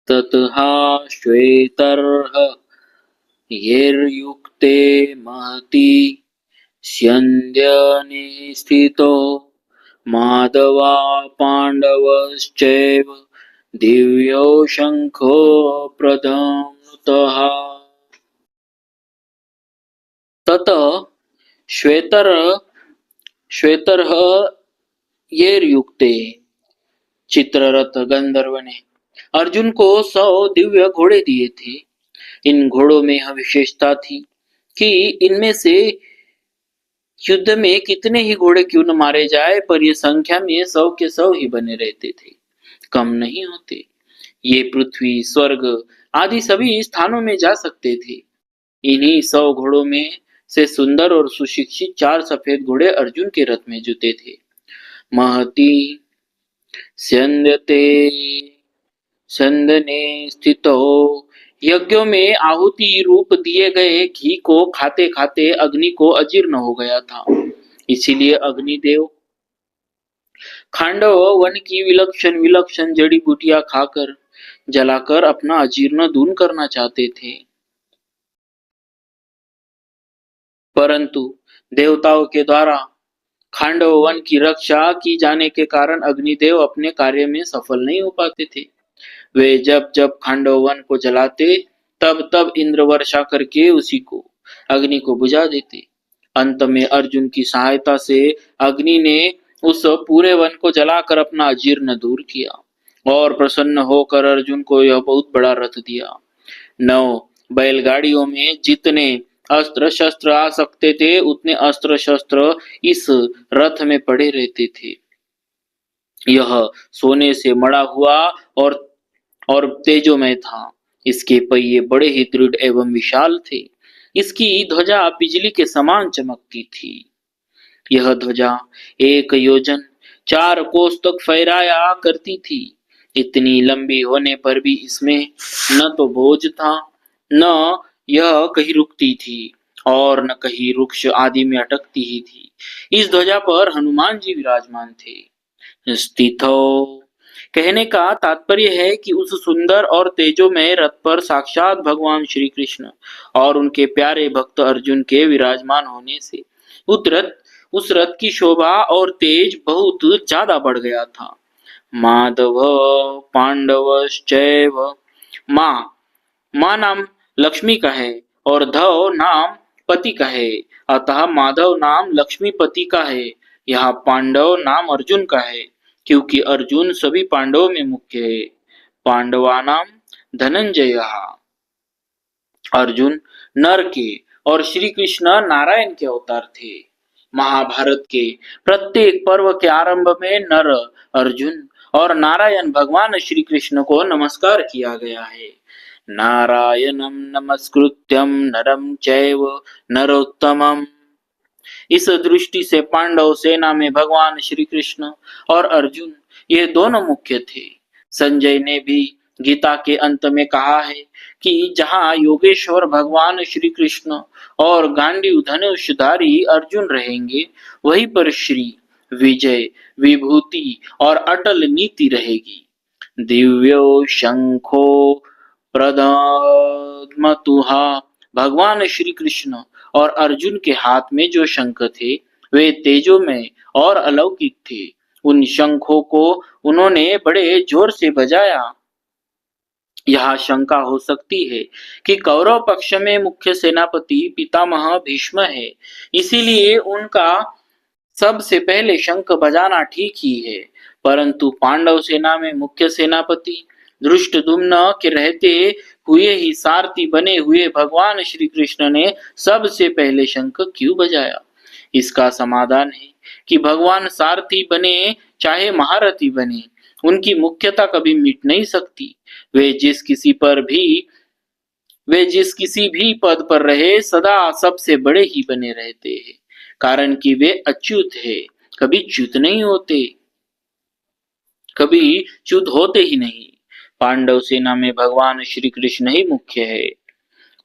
ततः श्वेतर्ह येर्युक्ते महति स्यन्दने स्थितो माधवा पाण्डवश्चैव दिव्यो शङ्खो प्रधनुतः। ततः श्वेतर्ह येर्युक्ते, चित्ररथ गंधर्व ने अर्जुन को 100 दिव्य घोड़े दिए थे। इन घोड़ों में यह विशेषता थी कि इनमें से युद्ध में कितने ही घोड़े क्यों न मारे जाए, पर ये संख्या में 100 के 100 ही बने रहते थे, कम नहीं होते। ये पृथ्वी, स्वर्ग आदि सभी स्थानों में जा सकते थे। इन्हीं 100 घोड़ों में से सुंदर और सुशिक्षित 4 सफेद घोड़े अर्जुन के रथ में जुटे थे। महती स्यन्दते संदने स्थितो, यज्ञों में आहुति रूप दिए गए घी को खाते खाते अग्नि को अजीर्ण हो गया था। इसीलिए अग्निदेव खांडव वन की विलक्षण विलक्षण जड़ी बूटियां खाकर जलाकर अपना अजीर्ण दूर करना चाहते थे, परंतु देवताओं के द्वारा खांडव वन की रक्षा की जाने के कारण अग्निदेव अपने कार्य में सफल नहीं हो पाते थे। वे जब जब खांडव वन को जलाते, तब तब इंद्र वर्षा करके उसी को अग्नि को बुझा देते। अंत में अर्जुन की सहायता से अग्नि ने उस पूरे वन को जलाकर अपना अजीर्ण दूर किया और प्रसन्न होकर अर्जुन को यह बहुत बड़ा रथ दिया। 9 बैलगाड़ियों में जितने अस्त्र शस्त्र आ सकते थे, उतने अस्त्र शस्त्र इस रथ में पड़े रहते थे। यह सोने से मड़ा हुआ और तेजोमय था। इसके पहिए बड़े ही दृढ़ एवं विशाल थे। इसकी ध्वजा बिजली के समान चमकती थी। यह ध्वजा 1 योजन 4 कोस तक फहराया करती थी। इतनी लंबी होने पर भी इसमें न तो बोझ था, न यह कहीं रुकती थी और न कहीं वृक्ष आदि में अटकती ही थी। इस ध्वजा पर हनुमान जी विराजमान थे। स्थितो कहने का तात्पर्य है कि उस सुंदर और तेजोमय रथ पर साक्षात भगवान श्री कृष्ण और उनके प्यारे भक्त अर्जुन के विराजमान होने से उस रथ की शोभा और तेज बहुत ज्यादा बढ़ गया था। माधव पांडवश्चैव, माँ नाम लक्ष्मी का है और धव नाम पति का है, अतः माधव नाम लक्ष्मीपति का है। यहाँ पांडव नाम अर्जुन का है, क्योंकि अर्जुन सभी पांडवों में मुख्य है। पांडवानाम धनंजय, अर्जुन नर के और श्री कृष्ण नारायण के अवतार थे। महाभारत के प्रत्येक पर्व के आरंभ में नर अर्जुन और नारायण भगवान श्री कृष्ण को नमस्कार किया गया है। नारायणं नमस्कृत्यं नरं चैव नरोत्तमम्। इस दृष्टि से पांडव सेना में भगवान श्री कृष्ण और अर्जुन ये दोनों मुख्य थे। संजय ने भी गीता के अंत में कहा है कि जहाँ योगेश्वर भगवान श्री कृष्ण और गांडीव धनुषधारी अर्जुन रहेंगे, वहीं पर श्री विजय विभूति और अटल नीति रहेगी। दिव्यो शंखो प्रदमतुहा, भगवान श्री कृष्ण और अर्जुन के हाथ में जो शंख थे, वे तेजोमय और अलौकिक थे। उन शंखों को उन्होंने बड़े जोर से बजाया। यहाँ शंका हो सकती है कि कौरव पक्ष में मुख्य सेनापति पितामह भीष्म है, इसीलिए उनका सबसे पहले शंख बजाना ठीक ही है, परंतु पांडव सेना में मुख्य सेनापति धृष्टद्युम्न के रहते हुए ही सारथी बने हुए भगवान श्री कृष्ण ने सबसे पहले शंख क्यों बजाया? इसका समाधान है कि भगवान सारथी बने चाहे महारथी बने, उनकी मुख्यता कभी मिट नहीं सकती। वे जिस किसी भी पद पर रहे, सदा सबसे बड़े ही बने रहते हैं, कारण कि वे अच्युत है, कभी च्युत नहीं होते, कभी च्युत होते ही नहीं। पांडव सेना में भगवान श्री कृष्ण ही मुख्य है।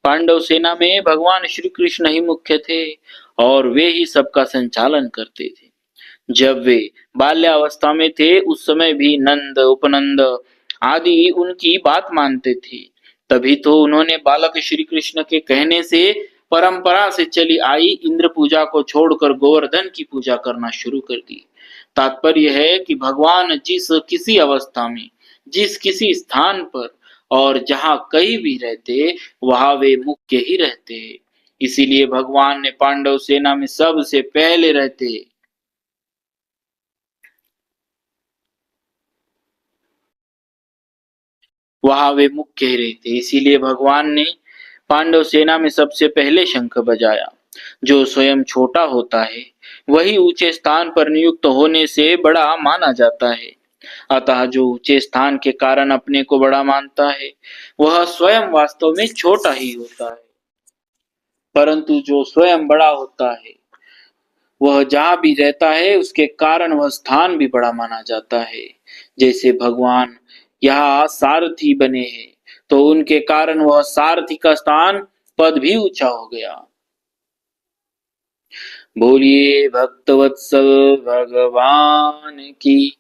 पांडव सेना में भगवान श्री कृष्ण ही मुख्य थे और वे ही सबका संचालन करते थे। जब वे बाल्यावस्था में थे, उस समय भी नंद उपनंद आदि उनकी बात मानते थे। तभी तो उन्होंने बालक श्री कृष्ण के कहने से परंपरा से चली आई इंद्र पूजा को छोड़कर गोवर्धन की पूजा करना शुरू कर दी। तात्पर्य है कि भगवान जिस किसी अवस्था में, जिस किसी स्थान पर और जहाँ कहीं भी रहते, वहां वे मुख्य ही रहते हैं। इसीलिए भगवान ने पांडव सेना में सबसे पहले रहते, वहां वे मुख्य ही रहते। इसीलिए भगवान ने पांडव सेना में सबसे पहले शंख बजाया। जो स्वयं छोटा होता है, वही ऊंचे स्थान पर नियुक्त होने से बड़ा माना जाता है। अतः जो ऊंचे स्थान के कारण अपने को बड़ा मानता है, वह स्वयं वास्तव में छोटा ही होता है। परंतु जो स्वयं बड़ा होता है, वह जहाँ भी रहता है उसके कारण वह स्थान भी बड़ा माना जाता है। जैसे भगवान यहाँ सारथी बने हैं, तो उनके कारण वह सारथी का स्थान पद भी ऊंचा हो गया। बोलिए भक्तवत्सल भगवान की।